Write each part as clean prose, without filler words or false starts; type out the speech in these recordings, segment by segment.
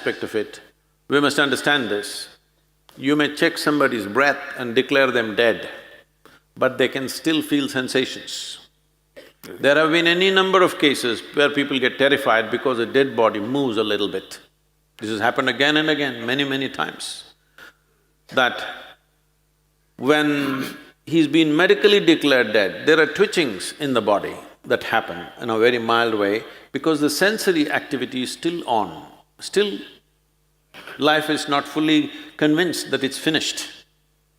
aspect of it, we must understand this. You may check somebody's breath and declare them dead, but they can still feel sensations. There have been any number of cases where people get terrified because a dead body moves a little bit. This has happened again and again, many times. That when he's been medically declared dead, there are twitchings in the body that happen in a very mild way because the sensory activity is still on. Still, life is not fully convinced that it's finished.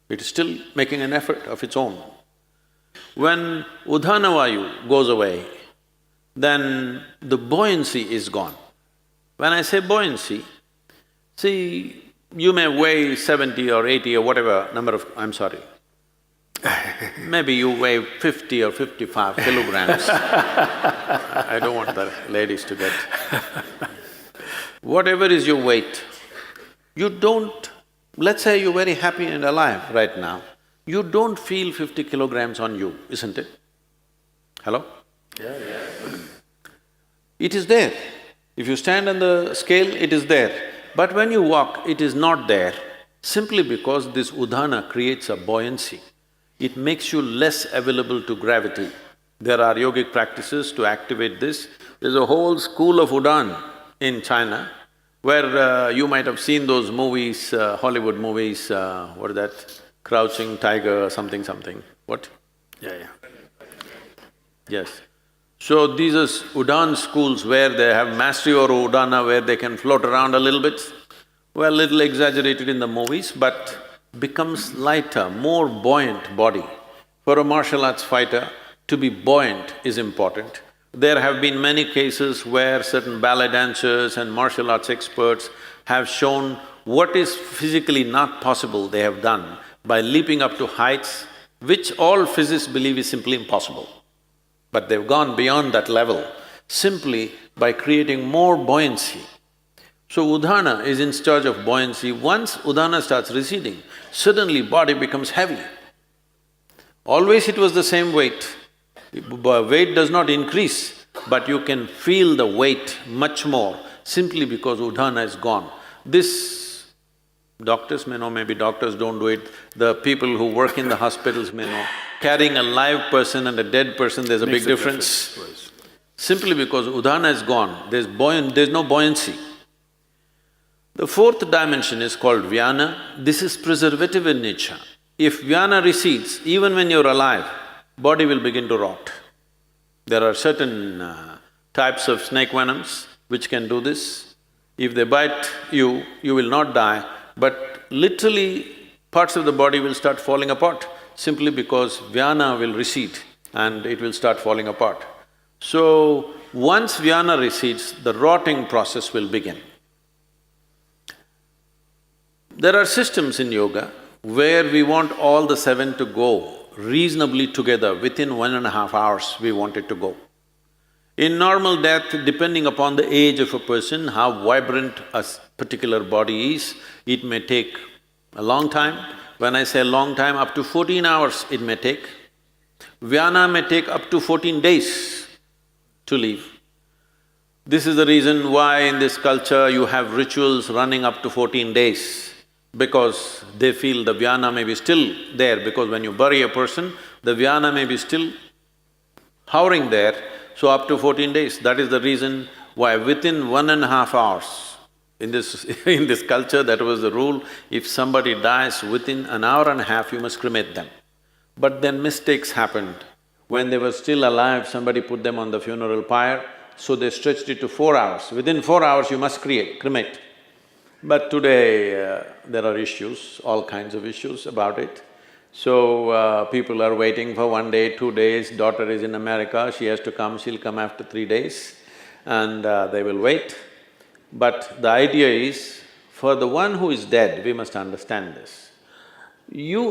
It is still making an effort of its own. When Udhan Vayu goes away, then the buoyancy is gone. When I say buoyancy, see, you may weigh 70 or 80 or whatever number of… I'm sorry, maybe you weigh 50 or 55 kilograms. I don't want the ladies to get… Whatever is your weight, you don't… Let's say you're very happy and alive right now, you don't feel 50 kilograms on you, isn't it? Hello? Yeah. It is there. If you stand on the scale, it is there. But when you walk, it is not there, simply because this udhana creates a buoyancy. It makes you less available to gravity. There are yogic practices to activate this. There's a whole school of Udhan in China, where you might have seen those movies, Hollywood movies, what is that? Crouching Tiger, something. What? Yeah. Yes. So these are Udhan schools where they have mastery over Udana, where they can float around a little bit. Well, little exaggerated in the movies, but becomes lighter, more buoyant body. For a martial arts fighter, to be buoyant is important. There have been many cases where certain ballet dancers and martial arts experts have shown what is physically not possible they have done by leaping up to heights which all physicists believe is simply impossible. But they've gone beyond that level simply by creating more buoyancy. So Udhana is in charge of buoyancy. Once Udhana starts receding, suddenly body becomes heavy. Always it was the same weight. Weight does not increase, but you can feel the weight much more simply because Udhana is gone. This doctors may know, maybe doctors don't do it, the people who work in the hospitals may know. Carrying a live person and a dead person, there's a big difference. Simply because Udhana is gone, there's no buoyancy. The fourth dimension is called Vyana. This is preservative in nature. If Vyana recedes, even when you're alive, body will begin to rot. There are certain types of snake venoms which can do this. If they bite you, you will not die, but literally parts of the body will start falling apart simply because Vyana will recede and it will start falling apart. So, once Vyana recedes, the rotting process will begin. There are systems in yoga where we want all the seven to go reasonably together, within 1.5 hours we want it to go. In normal death, depending upon the age of a person, how vibrant a particular body is, it may take a long time. When I say long time, up to 14 hours it may take. Vyana may take up to 14 days to leave. This is the reason why in this culture you have rituals running up to 14 days, because they feel the Vyana may be still there, because when you bury a person, the Vyana may be still hovering there, so up to 14 days. That is the reason why within 1.5 hours, in this culture, that was the rule, if somebody dies within an hour and a half, you must cremate them. But then mistakes happened. When they were still alive, somebody put them on the funeral pyre, so they stretched it to 4 hours. Within 4 hours, you must cremate. But today, there are issues, all kinds of issues about it. So, people are waiting for 1 day, 2 days, daughter is in America, she has to come, she'll come after 3 days, and they will wait. But the idea is, for the one who is dead, we must understand this. You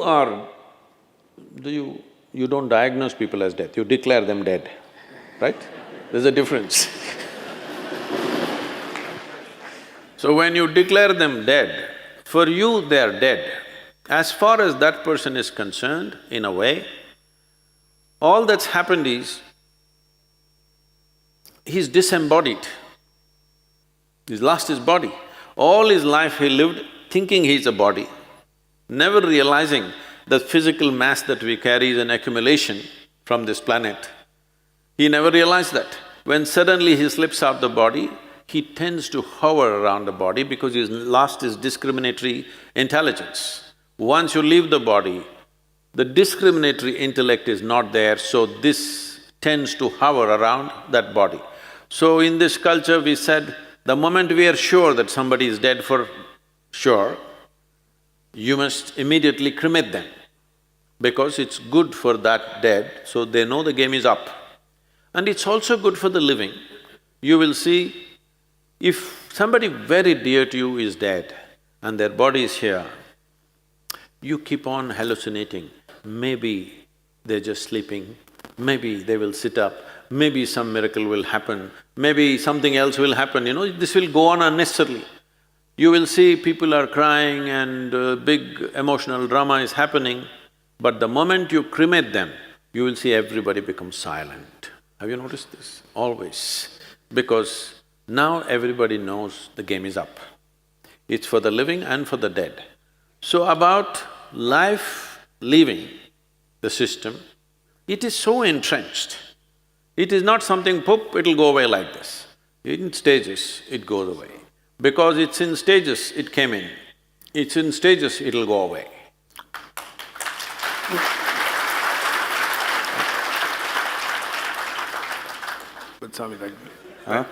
don't diagnose people as dead, you declare them dead, right? There's a difference. So when you declare them dead, for you they are dead. As far as that person is concerned, in a way, all that's happened is, he's disembodied, he's lost his body. All his life he lived thinking he's a body, never realizing the physical mass that we carry is an accumulation from this planet. He never realized that. When suddenly he slips out the body, he tends to hover around the body because he's lost his discriminatory intelligence. Once you leave the body, the discriminatory intellect is not there, so this tends to hover around that body. So in this culture we said, the moment we are sure that somebody is dead for sure, you must immediately cremate them because it's good for that dead, so they know the game is up. And it's also good for the living. You will see, if somebody very dear to you is dead and their body is here, you keep on hallucinating. Maybe they're just sleeping, maybe they will sit up, maybe some miracle will happen, maybe something else will happen, this will go on unnecessarily. You will see people are crying and big emotional drama is happening, but the moment you cremate them, you will see everybody become silent. Have you noticed this? Always. Because now everybody knows the game is up. It's for the living and for the dead. So about life leaving the system, it is so entrenched. It is not something, poop, it'll go away like this. In stages, it goes away. Because it's in stages, it came in. It's in stages, it'll go away. But Swami, like… Huh?